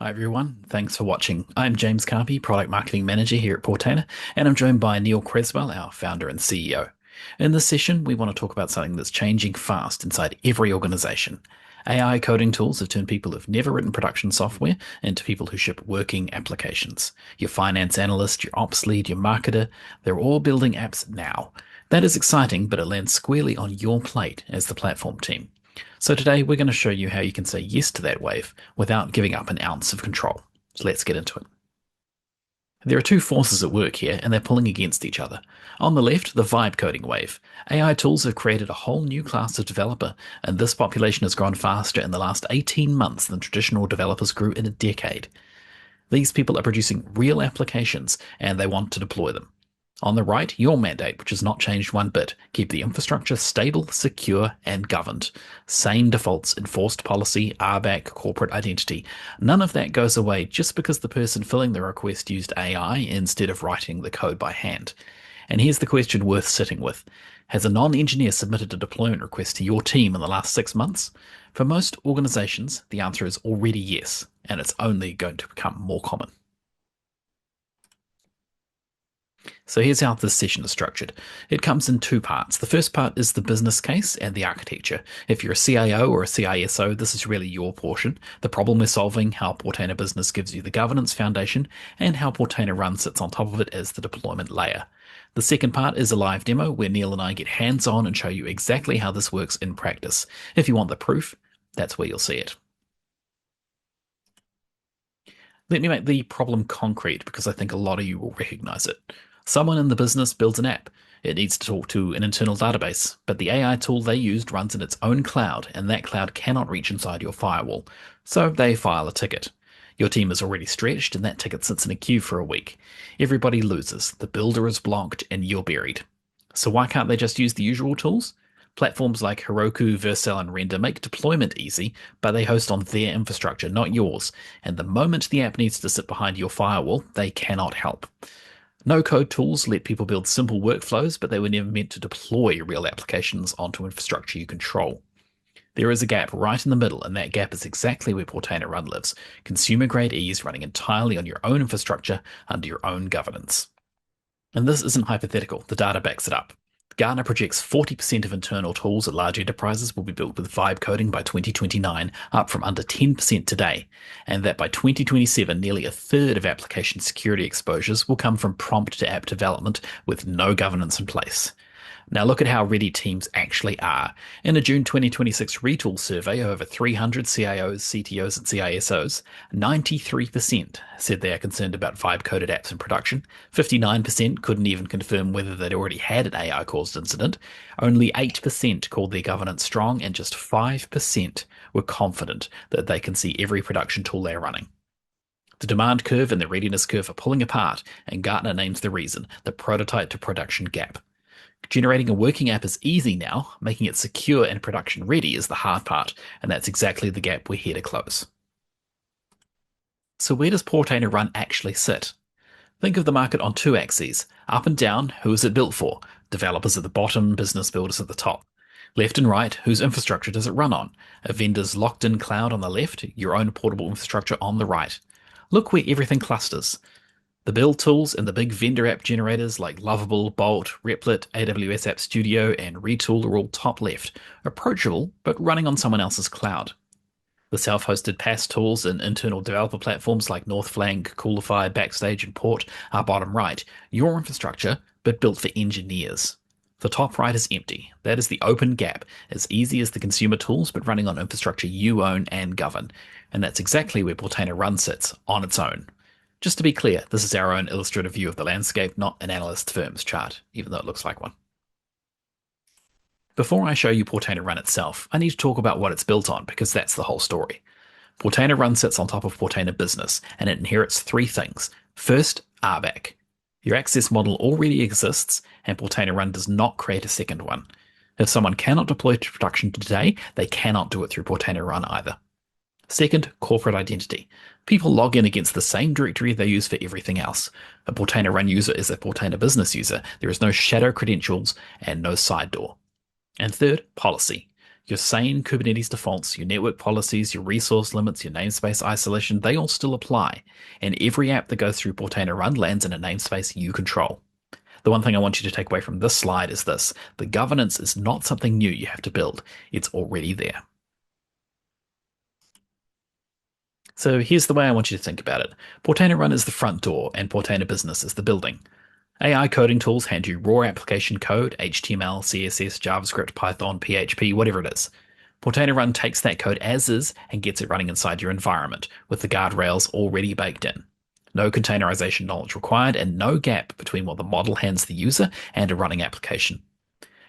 Hi everyone, thanks for watching. I'm James Carpy, Product Marketing Manager here at Portainer, and I'm joined by Neil Creswell, our founder and CEO. In this session, we want to talk about something that's changing fast inside every organization. AI coding tools have turned people who've never written production software into people who ship working applications. Your finance analyst, your ops lead, your marketer, they're all building apps now. That is exciting, but it lands squarely on your plate as the platform team. So today we're going to show you how you can say yes to that wave without giving up an ounce of control. So let's get into it. There are two forces at work here, and they're pulling against each other. On the left, the vibe coding wave. AI tools have created a whole new class of developer, and this population has grown faster in the last 18 months than traditional developers grew in a decade. These people are producing real applications, and they want to deploy them. On the right, your mandate, which has not changed one bit. Keep the infrastructure stable, secure, and governed. Same defaults, enforced policy, RBAC, corporate identity. None of that goes away just because the person filling the request used AI instead of writing the code by hand. And here's the question worth sitting with. Has a non-engineer submitted a deployment request to your team in the last 6 months? For most organizations, the answer is already yes, and it's only going to become more common. So here's how this session is structured. It comes in two parts. The first part is the business case and the architecture. If you're a CIO or a CISO, this is really your portion. The problem we're solving, how Portainer Business gives you the governance foundation, and how Portainer-Run sits on top of it as the deployment layer. The second part is a live demo where Neil and I get hands-on and show you exactly how this works in practice. If you want the proof, that's where you'll see it. Let me make the problem concrete because I think a lot of you will recognize it. Someone in the business builds an app. It needs to talk to an internal database, but the AI tool they used runs in its own cloud, and that cloud cannot reach inside your firewall. So they file a ticket. Your team is already stretched, and that ticket sits in a queue for a week. Everybody loses. The builder is blocked, and you're buried. So why can't they just use the usual tools? Platforms like Heroku, Vercel, and Render make deployment easy, but they host on their infrastructure, not yours. And the moment the app needs to sit behind your firewall, they cannot help. No-code tools let people build simple workflows, but they were never meant to deploy real applications onto infrastructure you control. There is a gap right in the middle, and that gap is exactly where Portainer-Run lives. Consumer-grade ease running entirely on your own infrastructure under your own governance. And this isn't hypothetical. The data backs it up. Gartner projects 40% of internal tools at large enterprises will be built with vibe coding by 2029, up from under 10% today, and that by 2027, nearly a third of application security exposures will come from prompt to app development with no governance in place. Now look at how ready teams actually are. In a June 2026 Retool survey of over 300 CIOs, CTOs, and CISOs, 93% said they are concerned about vibe-coded apps in production. 59% couldn't even confirm whether they'd already had an AI-caused incident. Only 8% called their governance strong, and just 5% were confident that they can see every production tool they're running. The demand curve and the readiness curve are pulling apart, and Gartner names the reason, the prototype to production gap. Generating a working app is easy now, making it secure and production ready is the hard part, and that's exactly the gap we're here to close. So where does Portainer-Run actually sit? Think of the market on two axes. Up and down, who is it built for? Developers at the bottom, business builders at the top. Left and right, whose infrastructure does it run on? A vendor's locked-in cloud on the left, your own portable infrastructure on the right. Look where everything clusters. The build tools and the big vendor app generators like Lovable, Bolt, Replit, AWS App Studio, and Retool are all top left, approachable but running on someone else's cloud. The self-hosted PaaS tools and internal developer platforms like Northflank, Coolify, Backstage, and Port are bottom right, your infrastructure, but built for engineers. The top right is empty. That is the open gap, as easy as the consumer tools, but running on infrastructure you own and govern. And that's exactly where Portainer-Run sits, on its own. Just to be clear, this is our own illustrative view of the landscape, not an analyst firm's chart, even though it looks like one. Before I show you Portainer-Run itself, I need to talk about what it's built on, because that's the whole story. Portainer-Run sits on top of Portainer Business, and it inherits three things. First, RBAC. Your access model already exists, and Portainer-Run does not create a second one. If someone cannot deploy to production today, they cannot do it through Portainer-Run either. Second, corporate identity. People log in against the same directory they use for everything else. A Portainer-Run user is a Portainer Business user. There is no shadow credentials and no side door. And third, policy. Your sane Kubernetes defaults, your network policies, your resource limits, your namespace isolation, they all still apply. And every app that goes through Portainer-Run lands in a namespace you control. The one thing I want you to take away from this slide is this. The governance is not something new you have to build. It's already there. So here's the way I want you to think about it. Portainer-Run is the front door, and Portainer Business is the building. AI coding tools hand you raw application code, HTML, CSS, JavaScript, Python, PHP, whatever it is. Portainer-Run takes that code as is and gets it running inside your environment, with the guardrails already baked in. No containerization knowledge required, and no gap between what the model hands the user and a running application.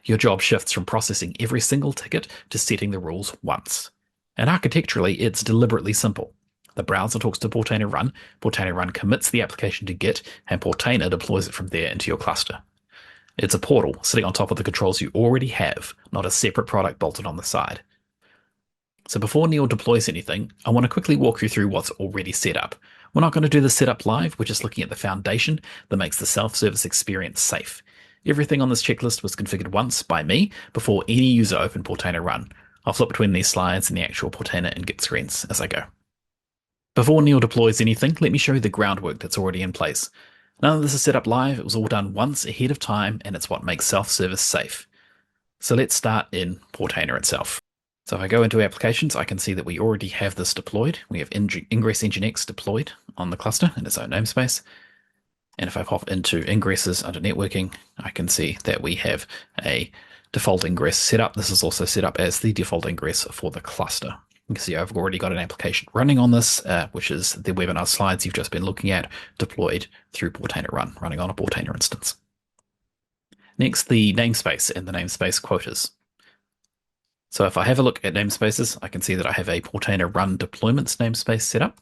Your job shifts from processing every single ticket to setting the rules once. And architecturally, it's deliberately simple. The browser talks to Portainer-Run, Portainer-Run commits the application to Git, and Portainer deploys it from there into your cluster. It's a portal sitting on top of the controls you already have, not a separate product bolted on the side. So before Neil deploys anything, I want to quickly walk you through what's already set up. We're not going to do the setup live, we're just looking at the foundation that makes the self-service experience safe. Everything on this checklist was configured once by me before any user opened Portainer-Run. I'll flip between these slides and the actual Portainer and Git screens as I go. Before Neil deploys anything, let me show you the groundwork that's already in place. None of this is set up live, it was all done once ahead of time, and it's what makes self-service safe. So let's start in Portainer itself. So if I go into applications, I can see that we already have this deployed. We have Ingress Nginx deployed on the cluster in its own namespace. And if I pop into ingresses under networking, I can see that we have a default ingress set up. This is also set up as the default ingress for the cluster. You can see I've already got an application running on this, which is the webinar slides you've just been looking at, deployed through Portainer-Run, running on a Portainer instance. Next, the namespace and the namespace quotas. So if I have a look at namespaces, I can see that I have a Portainer-Run deployments namespace set up.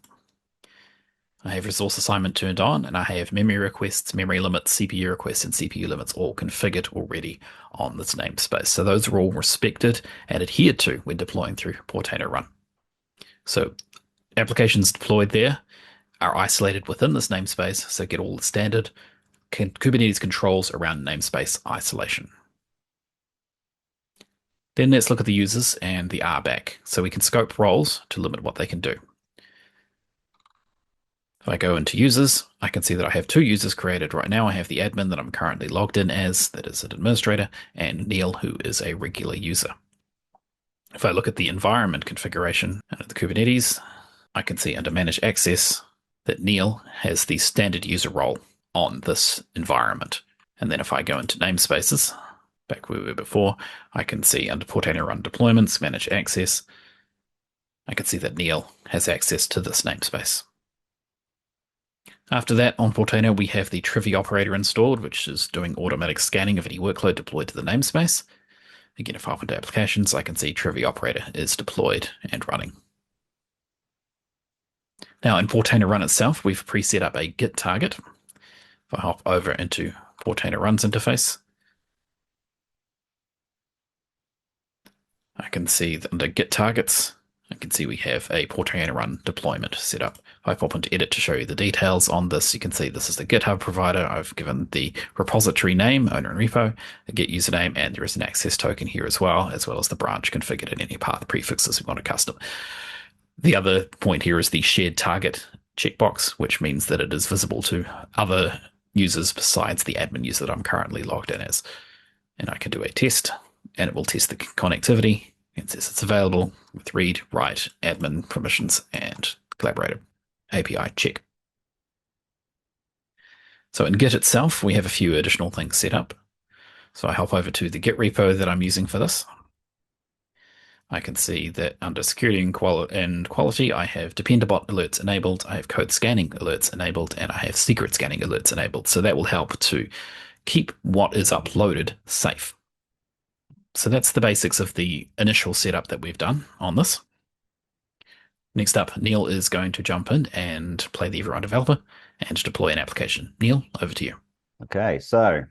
I have resource assignment turned on, and I have memory requests, memory limits, CPU requests, and CPU limits all configured already on this namespace. So those are all respected and adhered to when deploying through Portainer-Run. So applications deployed there are isolated within this namespace, so get all the standard Kubernetes controls around namespace isolation. Then let's look at the users and the RBAC. So we can scope roles to limit what they can do. If I go into users, I can see that I have two users created right now. I have the admin that I'm currently logged in as, that is an administrator, and Neil, who is a regular user. If I look at the environment configuration under the Kubernetes, I can see under Manage Access that Neil has the standard user role on this environment. And then if I go into namespaces, back where we were before, I can see under Portainer-Run deployments, Manage Access, I can see that Neil has access to this namespace. After that, on Portainer, we have the Trivia operator installed, which is doing automatic scanning of any workload deployed to the namespace. Again, if I open to applications, I can see Trivia operator is deployed and running. Now, in Portainer-Run itself, we've preset up a Git target. If I hop over into Portainer-Run's interface, I can see that under Git targets, I can see we have a Portainer-Run deployment set up. If I pop into edit to show you the details on this, you can see this is the GitHub provider. I've given the repository name, owner and repo, a Git username, and there is an access token here as well as the branch configured in any path prefixes we want to custom. The other point here is the shared target checkbox, which means that it is visible to other users besides the admin user that I'm currently logged in as. And I can do a test, and it will test the connectivity. It says it's available with read, write, admin permissions, and collaborator API check. So in Git itself, we have a few additional things set up. So I hop over to the Git repo that I'm using for this. I can see that under security and quality, I have Dependabot alerts enabled, I have code scanning alerts enabled, and I have secret scanning alerts enabled. So that will help to keep what is uploaded safe. So that's the basics of the initial setup that we've done on this. Next up, Neil is going to jump in and play the Everyone developer and deploy an application. Neil, over to you. Okay, so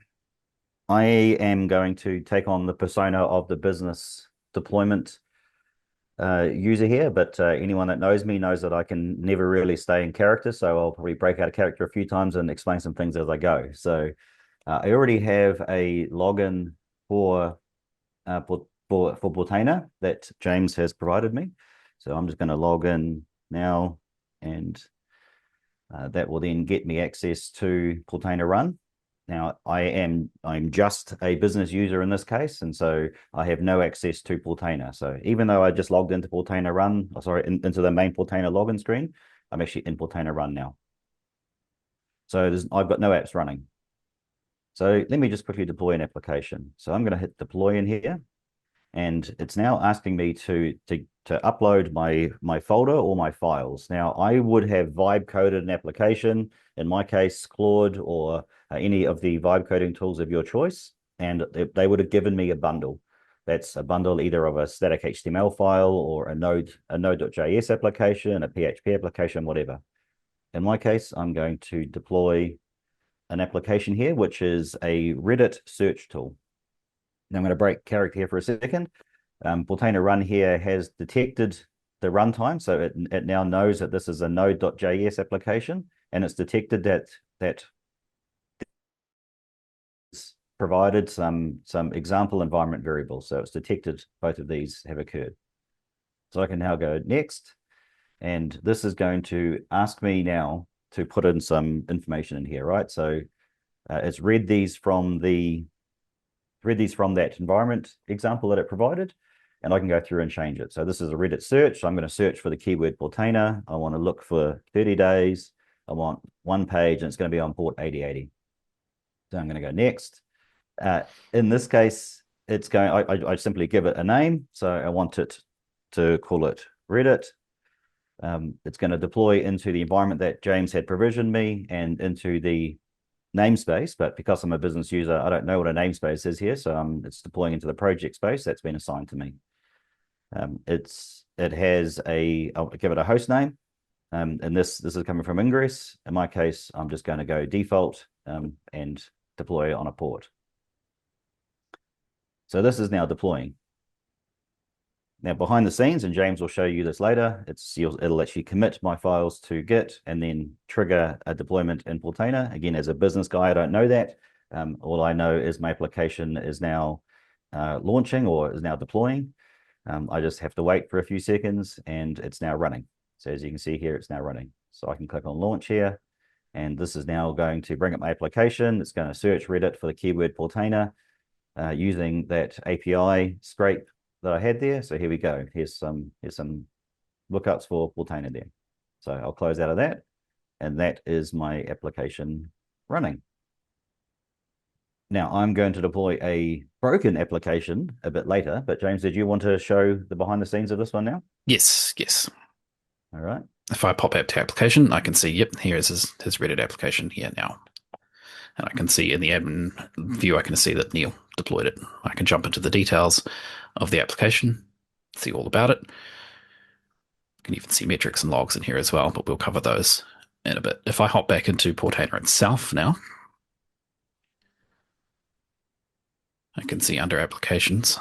I am going to take on the persona of the business deployment user here, but anyone that knows me knows that I can never really stay in character, so I'll probably break out of character a few times and explain some things as I go. So I already have a login for for Portainer that James has provided me. So I'm just going to log in now, and that will then get me access to Portainer-Run. Now I'm just a business user in this case, and so I have no access to Portainer. So even though I just logged into Portainer-Run, into the main Portainer login screen, I'm actually in Portainer-Run now. So I've got no apps running. So let me just quickly deploy an application. So I'm going to hit deploy in here, and it's now asking me to upload my folder or my files. Now, I would have vibe coded an application, in my case, Claude or any of the vibe coding tools of your choice, and they would have given me a bundle. That's a bundle either of a static HTML file or a Node.js application, a PHP application, whatever. In my case, I'm going to deploy an application here, which is a Reddit search tool. Now I'm going to break character here for a second. Portainer-Run here has detected the runtime, so it now knows that this is a Node.js application, and it's detected that it's provided some example environment variables. So it's detected both of these have occurred. So I can now go next, and this is going to ask me now to put in some information in here, right? So it's read these from that environment example that it provided, and I can go through and change it. So this is a Reddit search. So I'm going to search for the keyword Portainer. I want to look for 30 days. I want one page, and it's going to be on port 8080. So I'm going to go next. In this case, it's going. I simply give it a name. So I want it to call it Reddit. It's going to deploy into the environment that James had provisioned me and into the namespace, but because I'm a business user, I don't know what a namespace is here, so it's deploying into the project space that's been assigned to me. It has I'll give it a host name, and this is coming from Ingress. In my case, I'm just going to go default and deploy on a port. So this is now deploying. Now behind the scenes, and James will show you this later, it'll actually commit my files to Git and then trigger a deployment in Portainer. Again, as a business guy, I don't know that. All I know is my application is now launching or is now deploying. I just have to wait for a few seconds, and it's now running. So as you can see here, it's now running. So I can click on launch here, and this is now going to bring up my application. It's going to search Reddit for the keyword Portainer using that API scrape that I had there. So here we go. Here's some lookups for Portainer there. So I'll close out of that, and that is my application running. Now I'm going to deploy a broken application a bit later, but James, did you want to show the behind the scenes of this one now? Yes, yes. All right. If I pop out to application, I can see, yep, here is his Reddit application here now. And I can see in the admin view, I can see that Neil deployed it. I can jump into the details of the application, see all about it. You can even see metrics and logs in here as well, but we'll cover those in a bit. If I hop back into Portainer itself now, I can see under applications,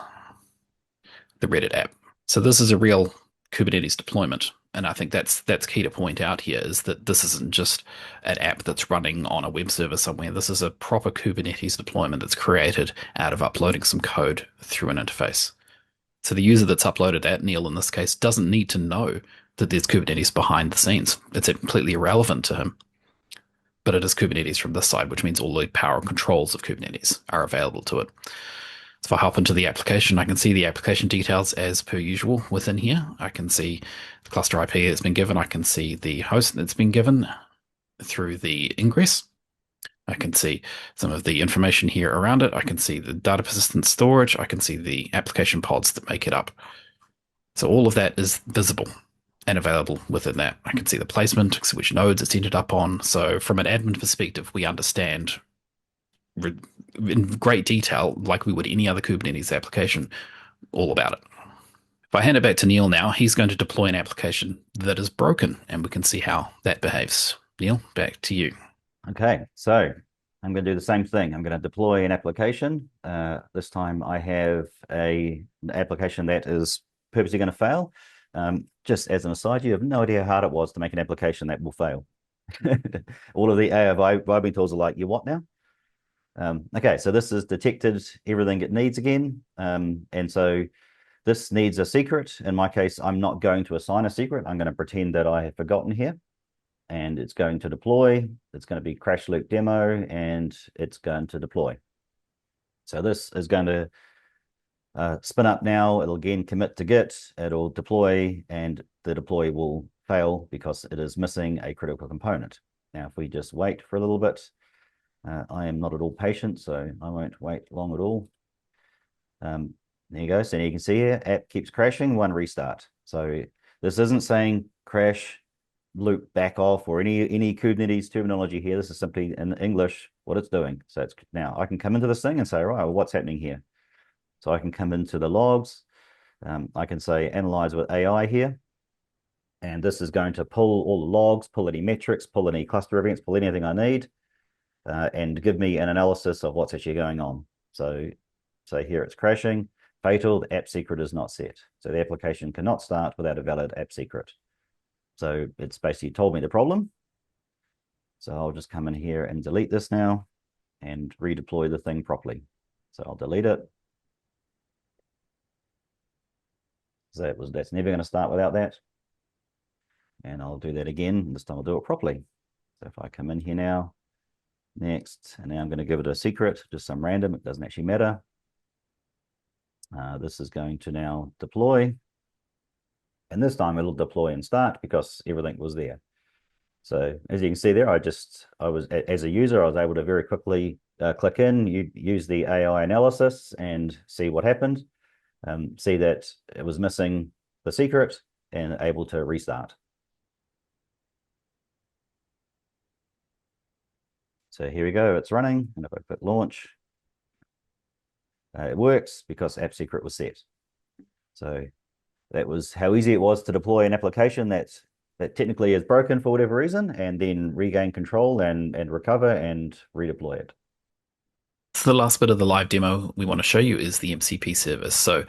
the Reddit app. So this is a real Kubernetes deployment. And I think that's key to point out here is that this isn't just an app that's running on a web server somewhere. This is a proper Kubernetes deployment that's created out of uploading some code through an interface. So the user that's uploaded that, Neil in this case, doesn't need to know that there's Kubernetes behind the scenes. It's completely irrelevant to him. But it is Kubernetes from this side, which means all the power and controls of Kubernetes are available to it. So if I hop into the application, I can see the application details as per usual within here. I can see the cluster IP that's been given. I can see the host that's been given through the ingress. I can see some of the information here around it. I can see the data persistent storage. I can see the application pods that make it up. So all of that is visible and available within that. I can see the placement, which nodes it's ended up on. So from an admin perspective, we understand in great detail, like we would any other Kubernetes application, all about it. If I hand it back to Neil now, he's going to deploy an application that is broken, and we can see how that behaves. Neil, back to you. Okay, so I'm going to do the same thing. I'm going to deploy an application. This time I have an application that is purposely going to fail. Just as an aside, you have no idea how hard it was to make an application that will fail. All of the AI vibing tools are like, you what now? Okay, so this has detected everything it needs again. And so this needs a secret. In my case, I'm not going to assign a secret. I'm going to pretend that I have forgotten here. And it's going to deploy. It's going to be crash loop demo, and it's going to deploy. So this is going to spin up now. It'll again commit to Git. It'll deploy, and the deploy will fail because it is missing a critical component. Now, if we just wait for a little bit, I am not at all patient, so I won't wait long at all. There you go. So you can see here, app keeps crashing, one restart. So this isn't saying crash, loop back off, or any Kubernetes terminology here. This is simply in English what it's doing. So it's now I can come into this thing and say, right, well, what's happening here? So I can come into the logs. I can say analyze with AI here. And this is going to pull all the logs, pull any metrics, pull any cluster events, pull anything I need, and give me an analysis of what's actually going on. So here it's crashing, fatal, the app secret is not set. So the application cannot start without a valid app secret. So it's basically told me the problem. So I'll just come in here and delete this now and redeploy the thing properly. So I'll delete it. So that's never going to start without that. And I'll do that again. This time I'll do it properly. So if I come in here now, next, and now I'm going to give it a secret, just some random, it doesn't actually matter. This is going to now deploy. And this time it'll deploy and start because everything was there. So as you can see there, as a user, I was able to very quickly click in, use the AI analysis and see what happened. See that it was missing the secret and able to restart. So here we go, it's running. And if I click launch, it works because app secret was set. So that was how easy it was to deploy an application that technically is broken for whatever reason, and then regain control and recover and redeploy it. So the last bit of the live demo we want to show you is the MCP service. So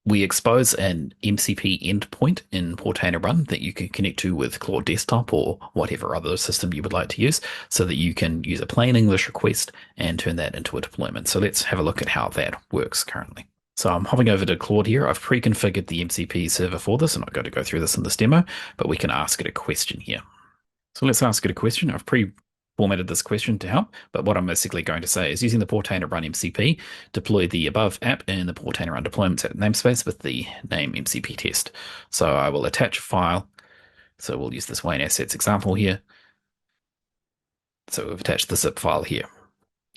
we expose an MCP endpoint in Portainer-Run that you can connect to with Claude Desktop or whatever other system you would like to use so that you can use a plain English request and turn that into a deployment. So let's have a look at how that works currently. So I'm hopping over to Claude here. I've pre-configured the MCP server for this. I'm not going to go through this in this demo, but we can ask it a question here. So let's ask it a question. I've pre-formatted this question to help, but what I'm basically going to say is using the Portainer-Run MCP, deploy the above app in the Portainer-Run deployment namespace with the name MCP test. So I will attach a file. So we'll use this Wayne Assets example here. So we've attached the zip file here.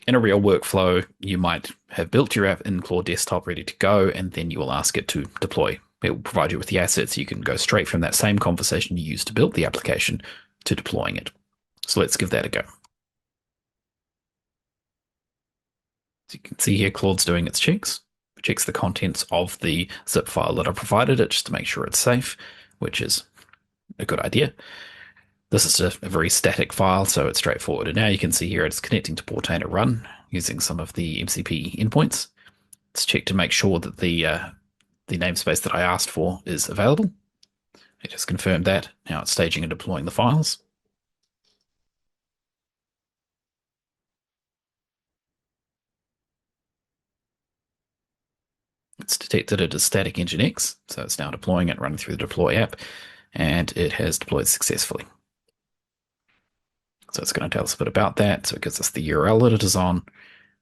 In a real workflow, you might have built your app in Claude Desktop ready to go, and then you will ask it to deploy. It will provide you with the assets. You can go straight from that same conversation you used to build the application to deploying it. So let's give that a go. So you can see here, Claude's doing its checks. It checks the contents of the zip file that I provided it just to make sure it's safe, which is a good idea. This is a very static file, so it's straightforward. And now you can see here it's connecting to Portainer-Run using some of the MCP endpoints. Let's check to make sure that the namespace that I asked for is available. It just confirmed that. Now it's staging and deploying the files. It's detected it as static Nginx, so it's now deploying it, running through the deploy app, and it has deployed successfully. So it's going to tell us a bit about that. So it gives us the URL that it is on,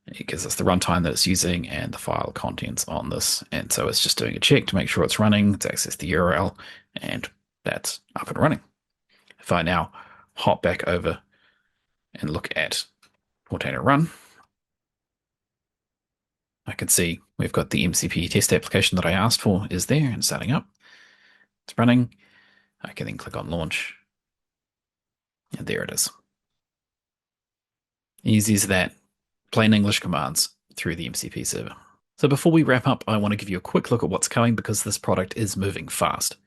it gives us the runtime that it's using and the file contents on this. And so it's just doing a check to make sure it's running. It's accessed the URL, and that's up and running. If I now hop back over and look at Portainer-Run, I can see we've got the MCP test application that I asked for is there and starting up. It's running. I can then click on launch, and there it is. Easy as that. Plain English commands through the MCP server. So before we wrap up, I want to give you a quick look at what's coming because this product is moving fast.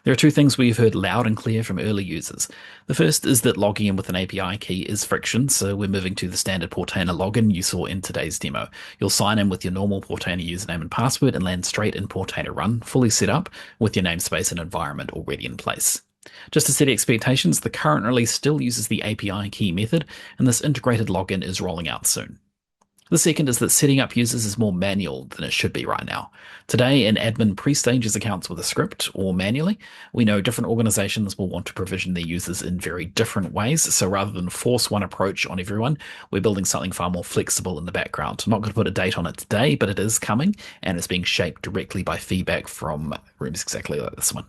There are two things we've heard loud and clear from early users. The first is that logging in with an API key is friction, so we're moving to the standard Portainer login you saw in today's demo. You'll sign in with your normal Portainer username and password and land straight in Portainer-Run, fully set up with your namespace and environment already in place. Just to set expectations, the current release still uses the API key method, and this integrated login is rolling out soon. The second is that setting up users is more manual than it should be right now. Today, an admin pre-stages accounts with a script or manually. We know different organizations will want to provision their users in very different ways. So rather than force one approach on everyone, we're building something far more flexible in the background. I'm not going to put a date on it today, but it is coming and it's being shaped directly by feedback from rooms exactly like this one.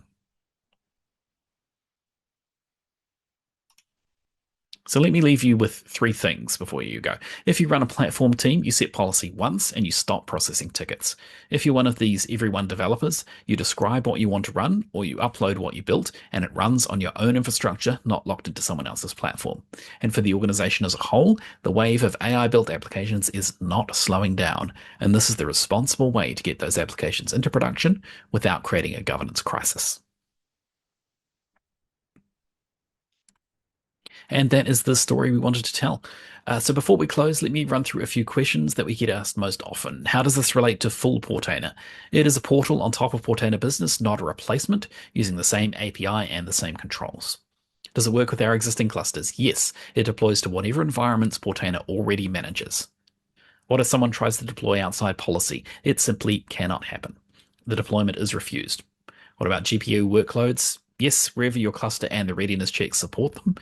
So let me leave you with three things before you go. If you run a platform team, you set policy once and you stop processing tickets. If you're one of these everyone developers, you describe what you want to run or you upload what you built and it runs on your own infrastructure, not locked into someone else's platform. And for the organization as a whole, the wave of AI built applications is not slowing down. And this is the responsible way to get those applications into production without creating a governance crisis. And that is the story we wanted to tell. So before we close, let me run through a few questions that we get asked most often. How does this relate to full Portainer? It is a portal on top of Portainer Business, not a replacement, using the same API and the same controls. Does it work with our existing clusters? Yes, it deploys to whatever environments Portainer already manages. What if someone tries to deploy outside policy? It simply cannot happen. The deployment is refused. What about GPU workloads? Yes, wherever your cluster and the readiness checks support them,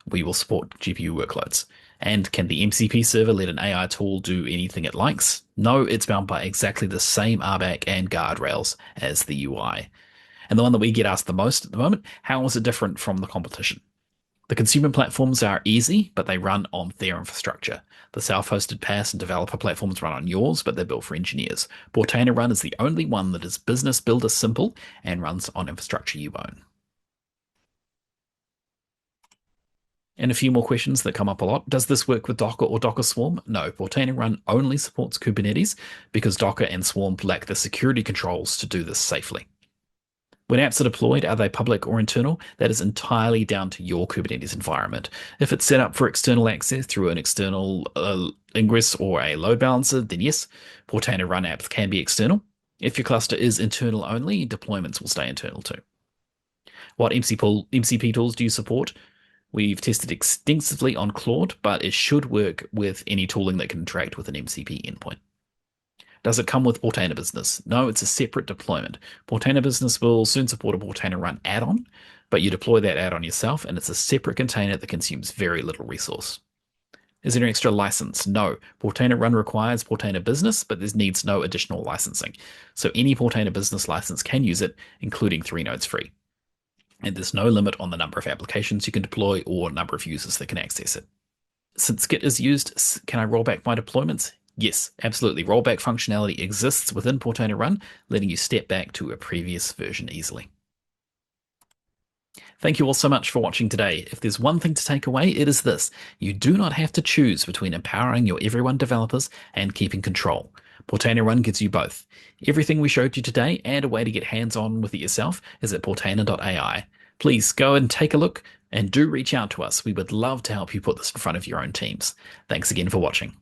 we will support GPU workloads. And can the MCP server let an AI tool do anything it likes? No, it's bound by exactly the same RBAC and guardrails as the UI. And the one that we get asked the most at the moment, how is it different from the competition? The consumer platforms are easy, but they run on their infrastructure. The self-hosted PaaS and developer platforms run on yours, but they're built for engineers. Portainer-Run is the only one that is business builder simple and runs on infrastructure you own. And a few more questions that come up a lot. Does this work with Docker or Docker Swarm? No, Portainer-Run only supports Kubernetes because Docker and Swarm lack the security controls to do this safely. When apps are deployed, are they public or internal? That is entirely down to your Kubernetes environment. If it's set up for external access through an external ingress or a load balancer, then yes, Portainer-Run apps can be external. If your cluster is internal only, deployments will stay internal too. What MCP tools do you support? We've tested extensively on Claude, but it should work with any tooling that can interact with an MCP endpoint. Does it come with Portainer Business? No, it's a separate deployment. Portainer Business will soon support a Portainer-Run add-on, but you deploy that add-on yourself, and it's a separate container that consumes very little resource. Is there an extra license? No. Portainer-Run requires Portainer Business, but there needs no additional licensing. So any Portainer Business license can use it, including 3 nodes free. And there's no limit on the number of applications you can deploy or number of users that can access it. Since Git is used, can I roll back my deployments? Yes, absolutely. Rollback functionality exists within Portainer-Run, letting you step back to a previous version easily. Thank you all so much for watching today. If there's one thing to take away, it is this. You do not have to choose between empowering your everyone developers and keeping control. Portainer-Run gives you both. Everything we showed you today and a way to get hands-on with it yourself is at portainer.ai. Please go and take a look and do reach out to us. We would love to help you put this in front of your own teams. Thanks again for watching.